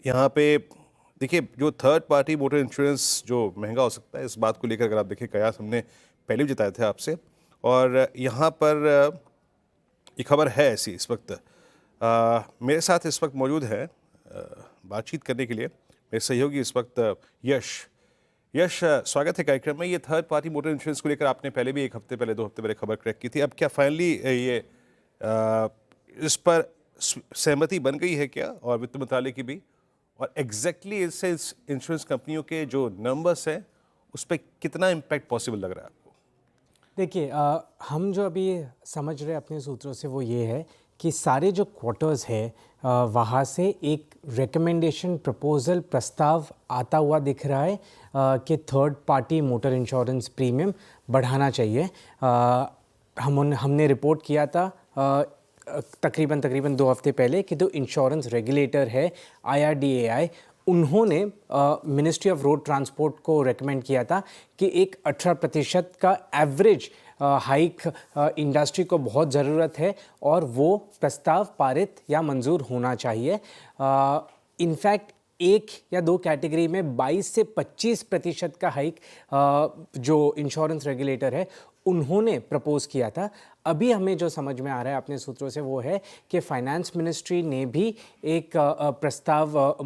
यहाँ पे देखिए, जो थर्ड पार्टी मोटर इंश्योरेंस जो महंगा हो सकता है, इस बात को लेकर अगर आप देखें, कयास हमने पहले भी जताए थे आपसे। और यहाँ पर ये खबर है ऐसी इस वक्त। मेरे साथ इस वक्त मौजूद है बातचीत करने के लिए मेरे सहयोगी इस वक्त यश। यश, स्वागत है कार्यक्रम में। ये थर्ड पार्टी मोटर इंश्योरेंस को लेकर आपने पहले भी एक हफ्ते पहले, 2 हफ्ते पहले खबर क्रैक की थी। अब क्या फाइनली ये इस पर सहमति बन गई है क्या, और वित्त मंत्रालय की भी? और एग्जैक्टली इससे इस इंश्योरेंस कंपनियों के जो नंबर्स हैं उस पर कितना इम्पैक्ट पॉसिबल लग रहा है आपको? देखिए, हम जो अभी समझ रहे हैं अपने सूत्रों से वो ये है कि सारे जो क्वार्टर्स है वहाँ से एक रिकमेंडेशन प्रपोजल प्रस्ताव आता हुआ दिख रहा है कि third party motor insurance premium बढ़ाना चाहिए। हमने रिपोर्ट किया था तकरीबन 2 हफ्ते पहले कि जो इंश्योरेंस रेगुलेटर है IRDAI, उन्होंने मिनिस्ट्री ऑफ रोड ट्रांसपोर्ट को रेकमेंड किया था कि एक 18% का एवरेज हाइक इंडस्ट्री को बहुत ज़रूरत है और वो प्रस्ताव पारित या मंजूर होना चाहिए। इनफैक्ट 1 या 2 कैटेगरी में 22 से 25% का हाइक जो इंश्योरेंस रेगुलेटर है उन्होंने प्रपोज किया था। अभी हमें जो समझ में आ रहा है अपने सूत्रों से वो है कि फाइनेंस मिनिस्ट्री ने भी एक प्रस्ताव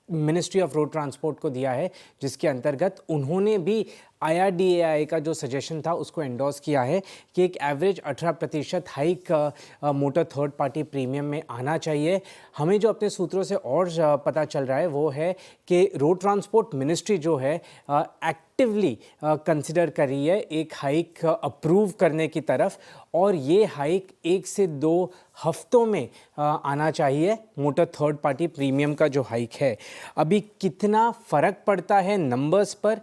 मिनिस्ट्री ऑफ रोड ट्रांसपोर्ट को दिया है, जिसके अंतर्गत उन्होंने भी IRDAI का जो सजेशन था उसको एंडोर्स किया है कि एक average 18% hike motor third party premium में आना चाहिए। हमें जो अपने सूत्रों से और पता चल रहा है वो है कि रोड ट्रांसपोर्ट मिनिस्ट्री जो है एक्टिवली कंसिडर कर रही है एक हाइक अप्रूव करने की तरफ, और ये हाइक 1 से 2 हफ्तों में आना चाहिए मोटर थर्ड पार्टी प्रीमियम का जो हाइक है। अभी कितना फ़र्क पड़ता है नंबर्स पर,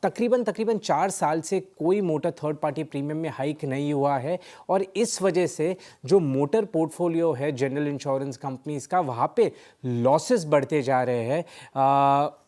तकरीबन 4 साल से कोई मोटर थर्ड पार्टी प्रीमियम में हाइक नहीं हुआ है, और इस वजह से जो मोटर पोर्टफोलियो है जनरल इंश्योरेंस कंपनीज़ का, वहाँ पे लॉसेस बढ़ते जा रहे हैं।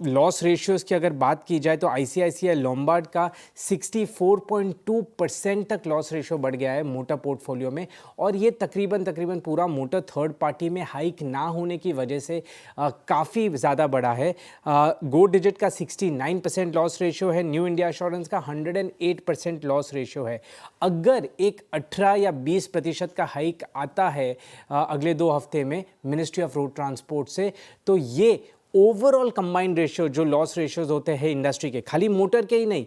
लॉस रेशियोज़ की अगर बात की जाए तो ICICI लोम्बार्ड का 64.2% तक लॉस रेशियो बढ़ गया है मोटर पोर्टफोलियो में, और ये तकरीबन पूरा मोटर थर्ड पार्टी में हाइक ना होने की वजह से काफ़ी ज़्यादा बढ़ा है। गो डिजिट का 69% लॉस रेशियो है, न्यू इंडिया एश्योरेंस का 108% लॉस रेशियो है। अगर एक 18 या 20% का हाइक आता है अगले 2 हफ्ते में मिनिस्ट्री ऑफ रोड ट्रांसपोर्ट से, तो ये ओवरऑल कंबाइंड रेशियो जो लॉस रेशियोज होते हैं इंडस्ट्री के, खाली मोटर के ही नहीं,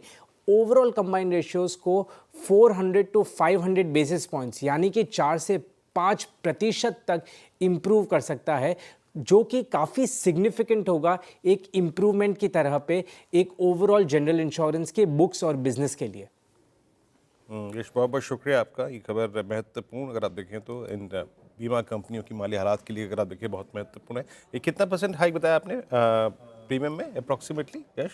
ओवरऑल कंबाइंड रेशियोज को 400 टू 500 बेसिस पॉइंट्स यानी कि 4 से 5% तक इम्प्रूव कर सकता है, जो कि काफ़ी सिग्निफिकेंट होगा एक इम्प्रूवमेंट की तरह पे एक ओवरऑल जनरल इंश्योरेंस के बुक्स और बिजनेस के लिए। यश, बहुत बहुत शुक्रिया आपका। ये खबर महत्वपूर्ण, अगर आप देखें तो इन बीमा कंपनियों की माली हालात के लिए अगर आप देखें बहुत महत्वपूर्ण है। ये कितना % हाइक बताया आपने प्रीमियम में अप्रॉक्सीमेटली यश?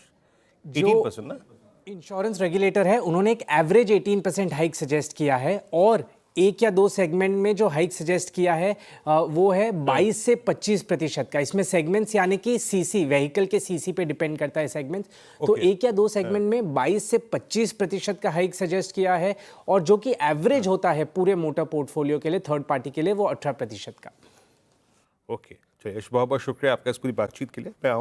18% ना? इंश्योरेंस रेगुलेटर है, उन्होंने एक एवरेज 18% हाइक सजेस्ट किया है, और 1 या 2 सेगमेंट में जो हाइक सजेस्ट किया है वो है 22 से 25% का। इसमें सेगमेंट्स यानी कि सीसी, व्हीकल के सीसी पे डिपेंड करता है सेगमेंट्स। तो 1 या 2 सेगमेंट में 22 से 25% का हाइक सजेस्ट किया है, और जो कि एवरेज होता है पूरे मोटर पोर्टफोलियो के लिए थर्ड पार्टी के लिए वो 18% का। ओके, चलिए यश, बहुत बहुत शुक्रिया आपका इस पूरी बातचीत के लिए। मैं